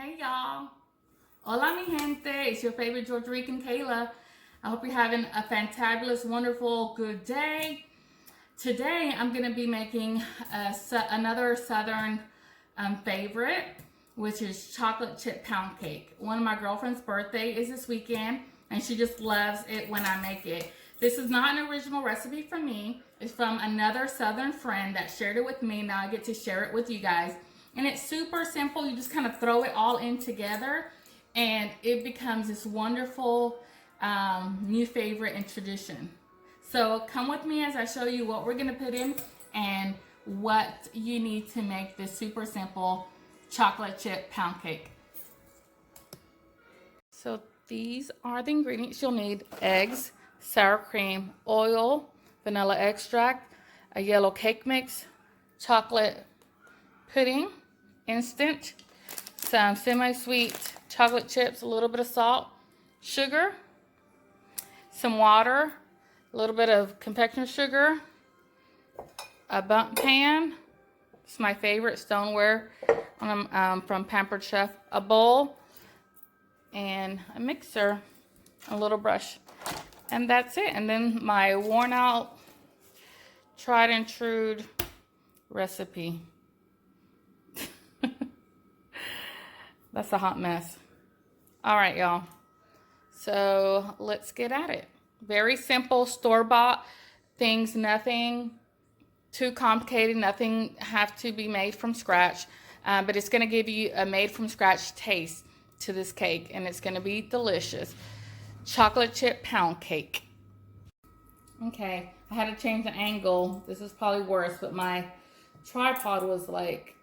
Hey y'all. Hola mi gente. It's your favorite Georgia Rican Kayla. I hope you're having a fantabulous, wonderful, good day. Today I'm going to be making another Southern favorite, which is chocolate chip pound cake. One of my girlfriend's birthday is this weekend, and she just loves it when I make it. This is not an original recipe from me. It's from another Southern friend that shared it with me. Now I get to share it with you guys. And it's super simple. You just kind of throw it all in together, and it becomes this wonderful new favorite and tradition. So come with me as I show you what we're gonna put in and what you need to make this super simple chocolate chip pound cake. So these are the ingredients you'll need: eggs, sour cream, oil, vanilla extract, a yellow cake mix, chocolate pudding, instant, some semi-sweet chocolate chips, a little bit of salt, sugar, some water, a little bit of confectioner sugar, a bundt pan, it's my favorite stoneware from Pampered Chef, a bowl, and a mixer, a little brush, and that's it. And then my worn out, tried and true recipe. That's a hot mess. All right, y'all. So let's get at it. Very simple, store-bought things, nothing too complicated, nothing have to be made from scratch, but it's gonna give you a made from scratch taste to this cake, and it's gonna be delicious. Chocolate chip pound cake. Okay, I had to change the angle. This is probably worse, but my tripod was like,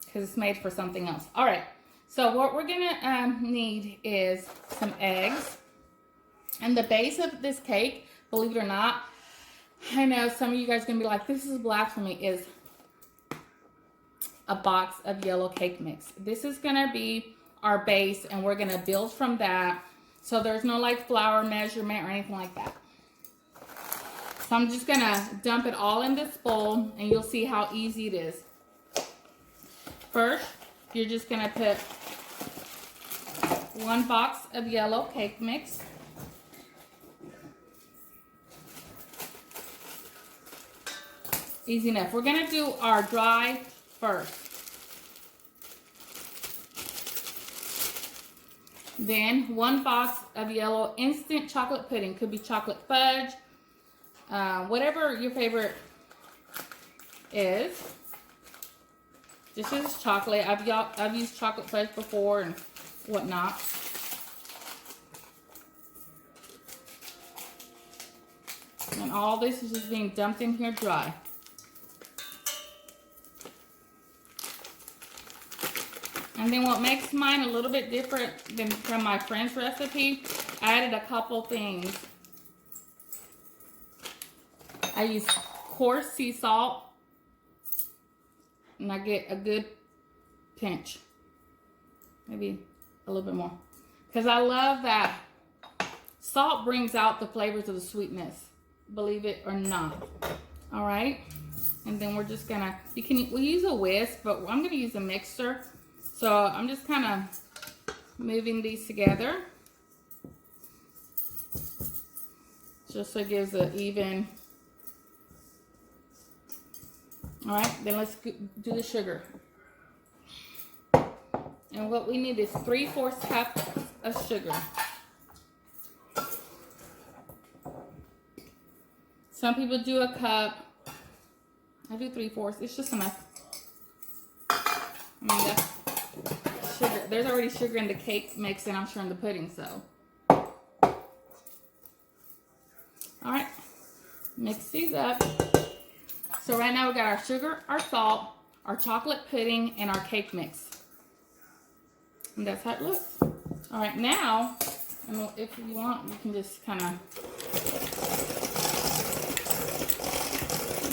because it's made for something else. All right, so what we're gonna need is some eggs. And the base of this cake, believe it or not, I know some of you guys are gonna be like, this is blasphemy, is a box of yellow cake mix. This is gonna be our base, and we're gonna build from that. So there's no like flour measurement or anything like that. So I'm just gonna dump it all in this bowl, and you'll see how easy it is. First, you're just gonna put 1 box of yellow cake mix. Easy enough. We're gonna do our dry first. Then 1 box of yellow instant chocolate pudding. Could be chocolate fudge, whatever your favorite is. This is chocolate. I've used chocolate fudge before and whatnot. And all this is just being dumped in here dry. And then what makes mine a little bit different than from my friend's recipe, I added a couple things. I use coarse sea salt, and I get a good pinch, maybe a little bit more, because I love that salt brings out the flavors of the sweetness, believe it or not. All right, and then we're just gonna, we'll use a whisk, but I'm gonna use a mixer. So I'm just kind of moving these together, just so it gives an even. All right, then let's do the sugar. And what we need is 3/4 cup of sugar. Some people do a cup. I do 3/4. It's just enough. I mean, that's sugar. There's already sugar in the cake mix, and I'm sure in the pudding, so. All right, mix these up. So right now we got our sugar, our salt, our chocolate pudding, and our cake mix. And that's how it looks. All right, now, and if you want, you can just kind of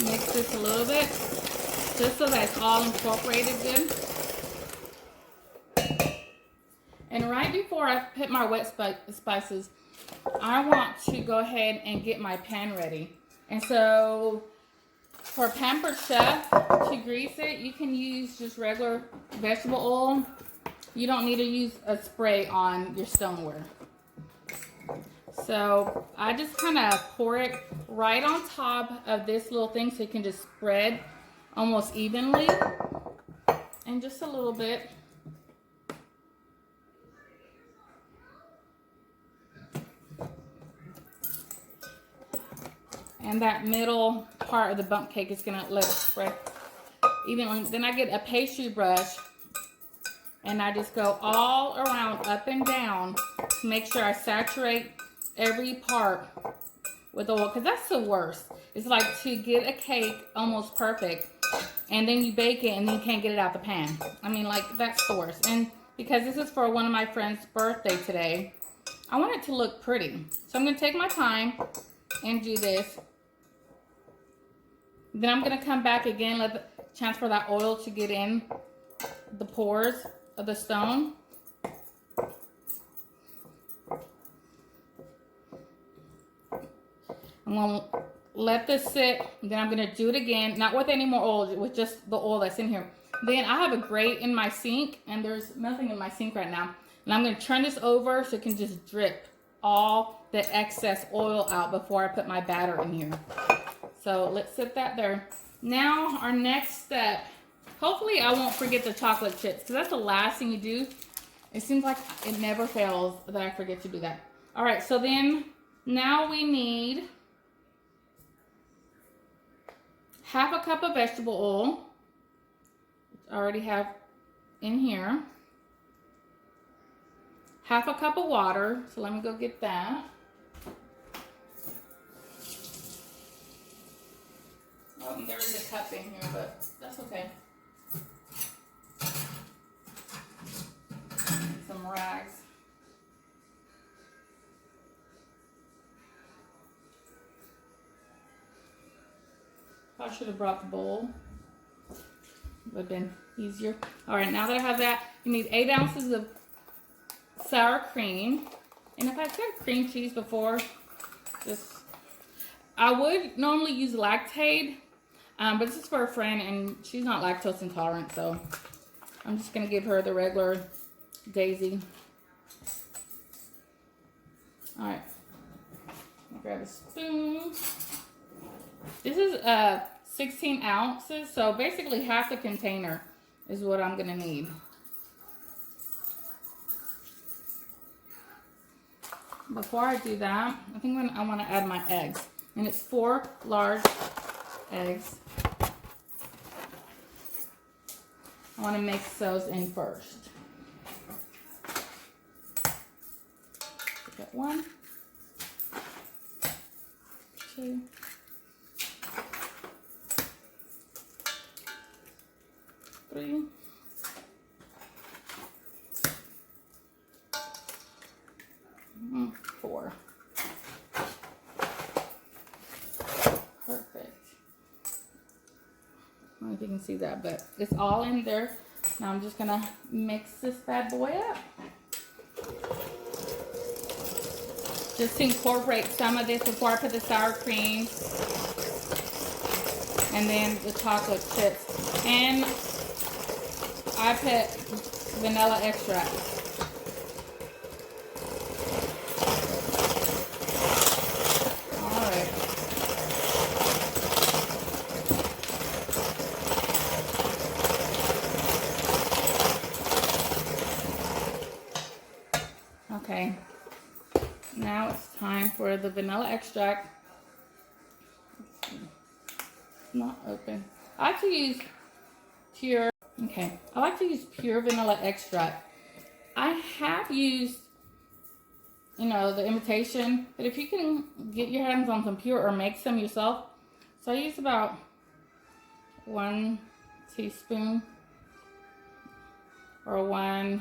mix this a little bit, just so that it's all incorporated good. And right before I put my wet spices, I want to go ahead and get my pan ready. And so for Pampered Chef, to grease it, you can use just regular vegetable oil. you don't need to use a spray on your stoneware. So I just kind of pour it right on top of this little thing so it can just spread almost evenly, and just a little bit. And that middle part of the bundt cake is gonna let it spread evenly. Then I get a pastry brush and I just go all around, up and down, to make sure I saturate every part with oil, because that's the worst. It's like to get a cake almost perfect and then you bake it and then you can't get it out the pan. I mean, like, that's the worst. And because this is for one of my friend's birthday today, I want it to look pretty. So I'm gonna take my time and do this. Then I'm gonna come back again, let the chance for that oil to get in the pores of the stone. I'm gonna let this sit, then I'm gonna do it again, not with any more oil, with just the oil that's in here. Then I have a grate in my sink, and there's nothing in my sink right now. And I'm gonna turn this over so it can just drip all the excess oil out before I put my batter in here. So let's set that there. Now our next step, hopefully I won't forget the chocolate chips, because that's the last thing you do. It seems like it never fails that I forget to do that. All right, so then now we need half a cup of vegetable oil, which I already have in here. Half a cup of water, so let me go get that. Oh, there is a cup in here, but that's okay. Some rags. I should have brought the bowl. Would have been easier. All right, now that I have that, you need 8 ounces of sour cream. And if I've said cream cheese before, I would normally use Lactaid, but this is for a friend and she's not lactose intolerant, so I'm just gonna give her the regular Daisy. All right, I'll grab a spoon. This is 16 ounces, so basically half the container is what I'm gonna need. Before I do that, I think I want to add my eggs, and it's 4 large eggs. I want to mix those in first. Get 1, 2, 3, 4. Perfect. I don't know if you can see that, but it's all in there. Now I'm just gonna mix this bad boy up. Just to incorporate some of this before I put the sour cream and then the chocolate chips. And I put vanilla extract. Okay, now it's time for the vanilla extract. It's not open. I like to use pure, okay, I like to use pure vanilla extract. I have used, you know, the imitation, but if you can get your hands on some pure or make some yourself. So I use about 1 teaspoon or 1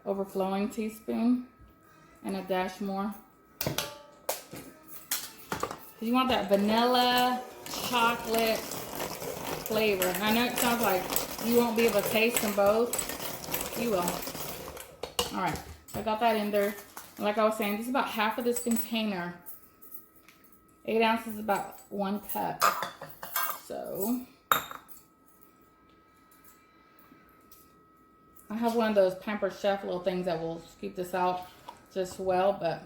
overflowing teaspoon and a dash more. You want that vanilla chocolate flavor. And I know it sounds like you won't be able to taste them both. You will. All right, I got that in there. And like I was saying, this is about half of this container. 8 ounces is about 1 cup. So I have one of those Pampered Chef little things that will scoop this out just well, but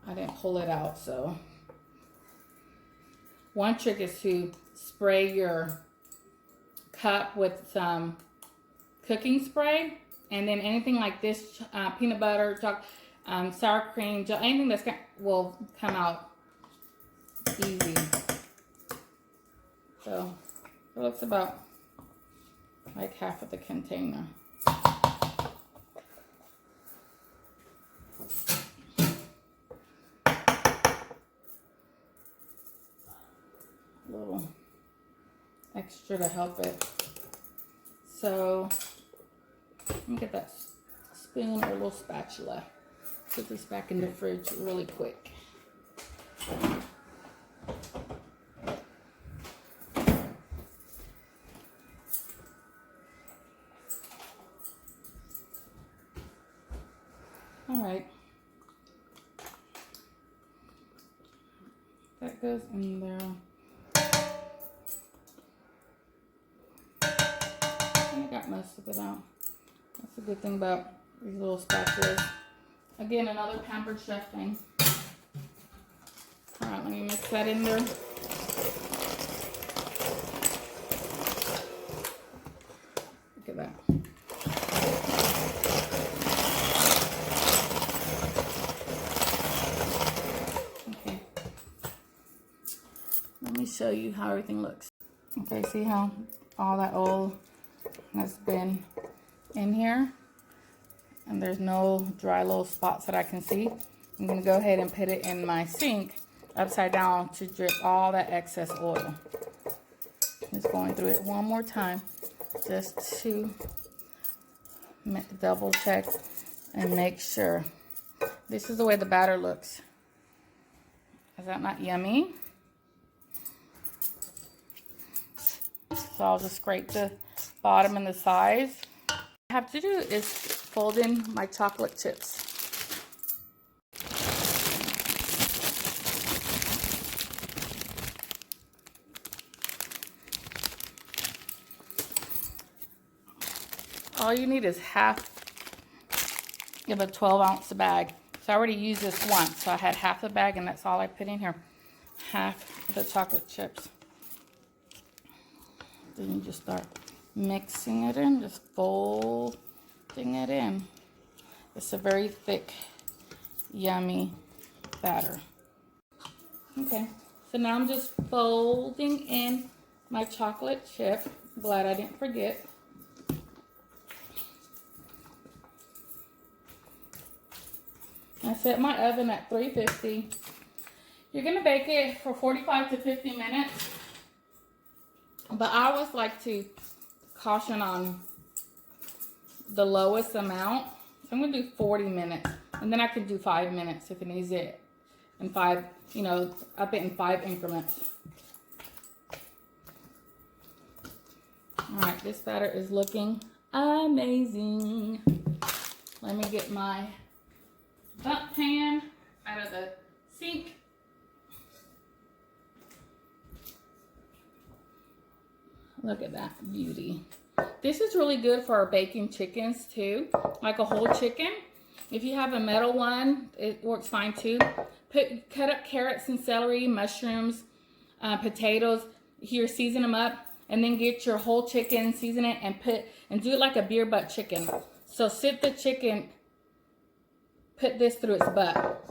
I didn't pull it out. So one trick is to spray your cup with some cooking spray, and then anything like this, peanut butter, sour cream, anything that's will come out easy. So it looks about like half of the container. A little extra to help it. So let me get that spoon or a little spatula. Put this back in the fridge really quick. All right. That goes in there. I got most of it out. That's a good thing about these little spatulas. Again, another Pampered Chef thing. All right, let me mix that in there. Look at that. Okay. Let me show you how everything looks. Okay, see how all that oil has been in here? And there's no dry little spots that I can see. I'm gonna go ahead and put it in my sink upside down to drip all that excess oil. Just going through it one more time just to double check and make sure. This is the way the batter looks. Is that not yummy? So I'll just scrape the bottom and the sides. What I have to do is fold in my chocolate chips. All you need is half of a 12-ounce bag. So I already used this once, so I had half the bag, and that's all I put in here. Half of the chocolate chips. Then you just start mixing it in, just folding it in. It's a very thick, yummy batter. Okay, so now I'm just folding in my chocolate chip. Glad I didn't forget. I set my oven at 350. You're gonna bake it for 45 to 50 minutes. But I always like to caution on the lowest amount. So I'm gonna do 40 minutes. And then I can do 5 minutes if it needs it. And up it in 5 increments. All right, this batter is looking amazing. Let me get my bundt pan out of the sink. Look at that beauty. This is really good for baking chickens too, like a whole chicken. If you have a metal one, it works fine too. Cut up carrots and celery, mushrooms, potatoes. Here, season them up, and then get your whole chicken, season it, and do it like a beer butt chicken. So sit the chicken, put this through its butt,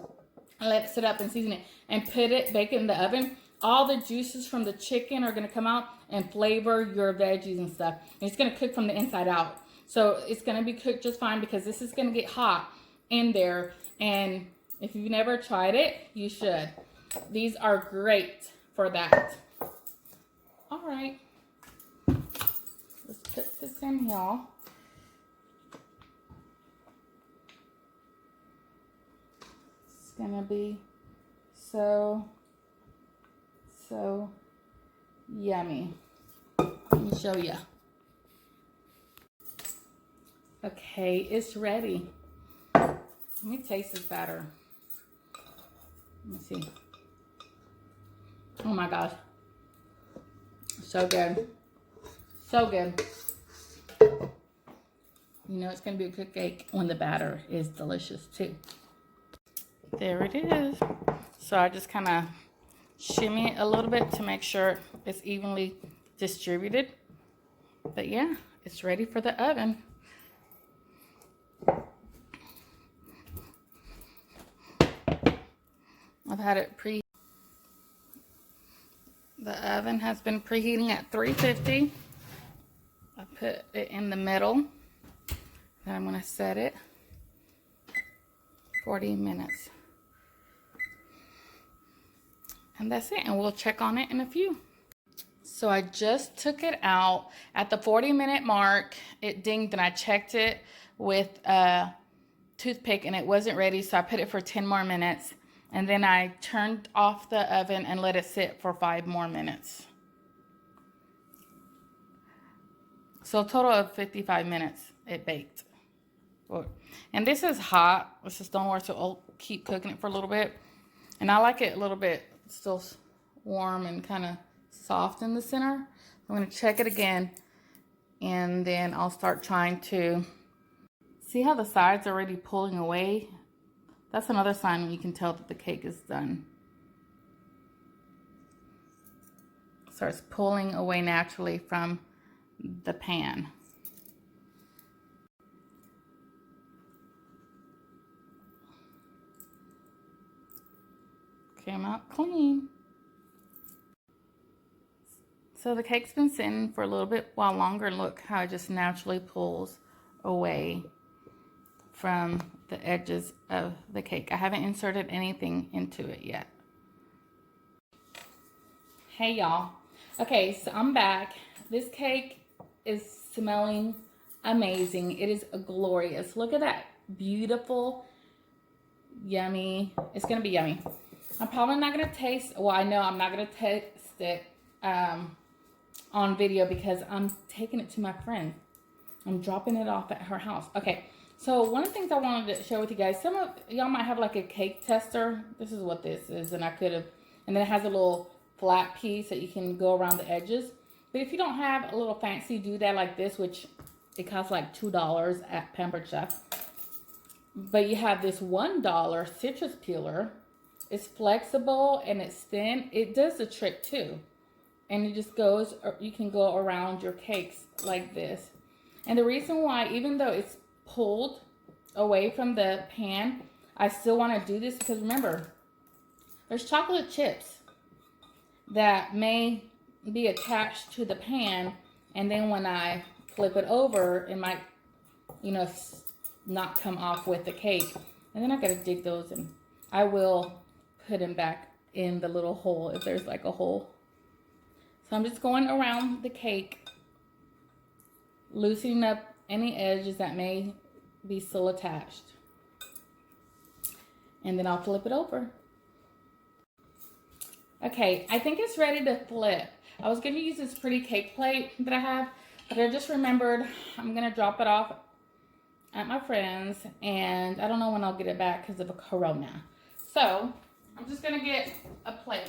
and let it sit up and season it, and bake it in the oven. All the juices from the chicken are gonna come out and flavor your veggies and stuff. And it's gonna cook from the inside out. So it's gonna be cooked just fine because this is gonna get hot in there. And if you've never tried it, you should. These are great for that. All right, let's put this in here. It's gonna be so yummy. Let me show you. Okay, it's ready. Let me taste this batter. Let me see. Oh my gosh. So good. So good. you know it's going to be a good cake when the batter is delicious too. There it is. So I just kind of shimmy it a little bit to make sure it's evenly distributed. But yeah, it's ready for the oven. I've had it the oven has been preheating at 350. I put it in the middle. Then I'm going to set it 40 minutes. And that's it. And we'll check on it in a few. So I just took it out. At the 40-minute mark, it dinged and I checked it with a toothpick and it wasn't ready. So I put it for 10 more minutes. And then I turned off the oven and let it sit for 5 more minutes. So a total of 55 minutes it baked. And this is hot. This is stoneware, so I'll keep cooking it for a little bit. And I like it a little bit still warm and kind of soft in the center. I'm going to check it again. And then I'll start trying to see how the sides are already pulling away. That's another sign when you can tell that the cake is done. It starts pulling away naturally from the pan. Came out clean. So the cake's been sitting for a little bit while longer, and look how it just naturally pulls away from the edges of the cake. I haven't inserted anything into it yet. Hey y'all. Okay, so I'm back. This cake is smelling amazing. It is glorious. Look at that beautiful, yummy. It's gonna be yummy. I'm probably not gonna taste, well, I know I'm not gonna taste it on video because I'm taking it to my friend. I'm dropping it off at her house. Okay, so one of the things I wanted to share with you guys, some of y'all might have like a cake tester. This is what this is, and I could have, and then it has a little flat piece that you can go around the edges. But if you don't have a little fancy doodad like this, which it costs like $2 at Pampered Chef, but you have this $1 citrus peeler. It's flexible and it's thin. It does the trick too. And it just goes, or you can go around your cakes like this. And the reason why, even though it's pulled away from the pan, I still want to do this because remember, there's chocolate chips that may be attached to the pan, and then when I flip it over, it might, you know, not come off with the cake. And then I gotta dig those in. I will put them back in the little hole if there's like a hole. So I'm just going around the cake, loosening up any edges that may be still attached. And then I'll flip it over. Okay, I think it's ready to flip. I was going to use this pretty cake plate that I have, but I just remembered I'm going to drop it off at my friend's, and I don't know when I'll get it back because of a corona. So I'm just going to get a plate.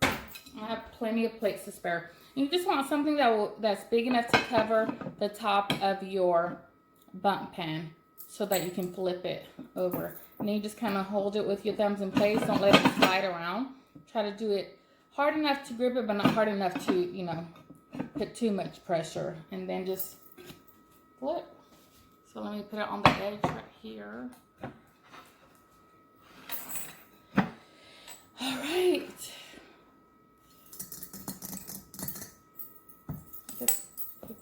I have plenty of plates to spare. You just want something that's big enough to cover the top of your bundt pan so that you can flip it over. And then you just kind of hold it with your thumbs in place. Don't let it slide around. Try to do it hard enough to grip it, but not hard enough to, you know, put too much pressure. And then just flip. So let me put it on the edge right here. All right.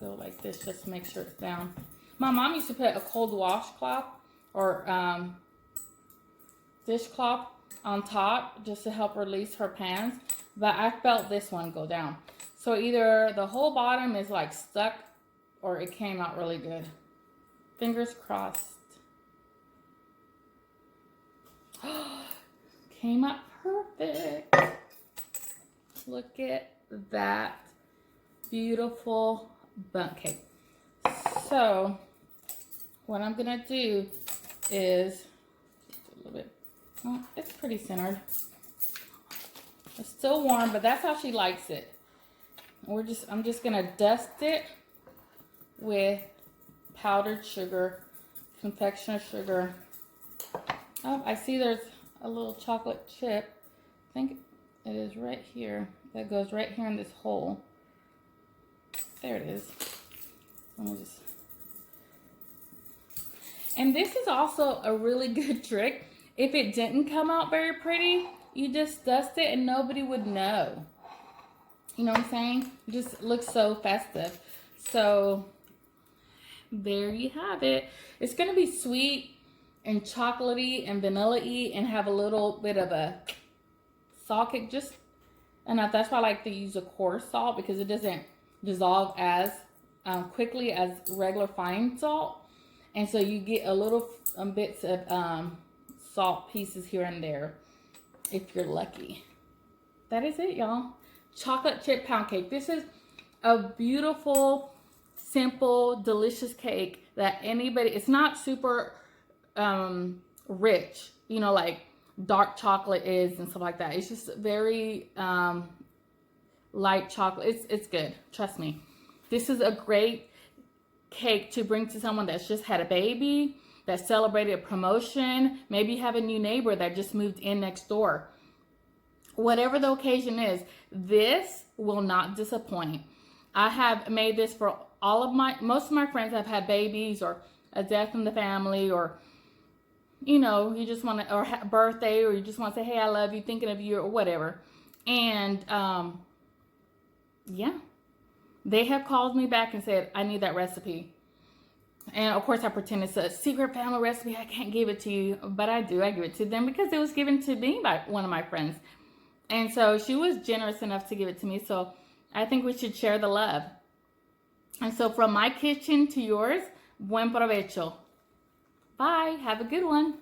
Go like this just to make sure it's down. My mom used to put a cold washcloth or dishcloth on top just to help release her pans, but I felt this one go down. So either the whole bottom is like stuck or it came out really good. Fingers crossed. Came out perfect. Look at that beautiful bundt cake. So what I'm gonna do is a little bit, well, it's pretty centered. It's still warm, but that's how she likes it. I'm just gonna dust it with powdered sugar, confectioner sugar. Oh, I see there's a little chocolate chip. I think it is right here. That goes right here in this hole. There it is. Let me just... And this is also a really good trick. If it didn't come out very pretty, you just dust it and nobody would know. You know what I'm saying? It just looks so festive. So there you have it. It's going to be sweet and chocolatey and vanilla-y and have a little bit of a salt kick. Just enough. That's why I like to use a coarse salt, because it doesn't dissolve as quickly as regular fine salt. And so you get a little bits of salt pieces here and there if you're lucky. That is it, y'all. Chocolate chip pound cake. This is a beautiful, simple, delicious cake that anybody, it's not super rich, you know, like dark chocolate is and stuff like that. It's just very light chocolate. It's good. Trust me. This is a great cake to bring to someone that's just had a baby, that celebrated a promotion. Maybe you have a new neighbor that just moved in next door. Whatever the occasion is, this will not disappoint. I have made this for most of my friends have had babies or a death in the family, or, you know, you just want to, or birthday, or you just want to say, hey, I love you, thinking of you, or whatever. And, yeah, they have called me back and said, I need that recipe. And of course I pretend it's a secret family recipe. I can't give it to you, but I do. I give it to them because it was given to me by one of my friends. And so she was generous enough to give it to me. So I think we should share the love. And so from my kitchen to yours, buen provecho. Bye. Have a good one.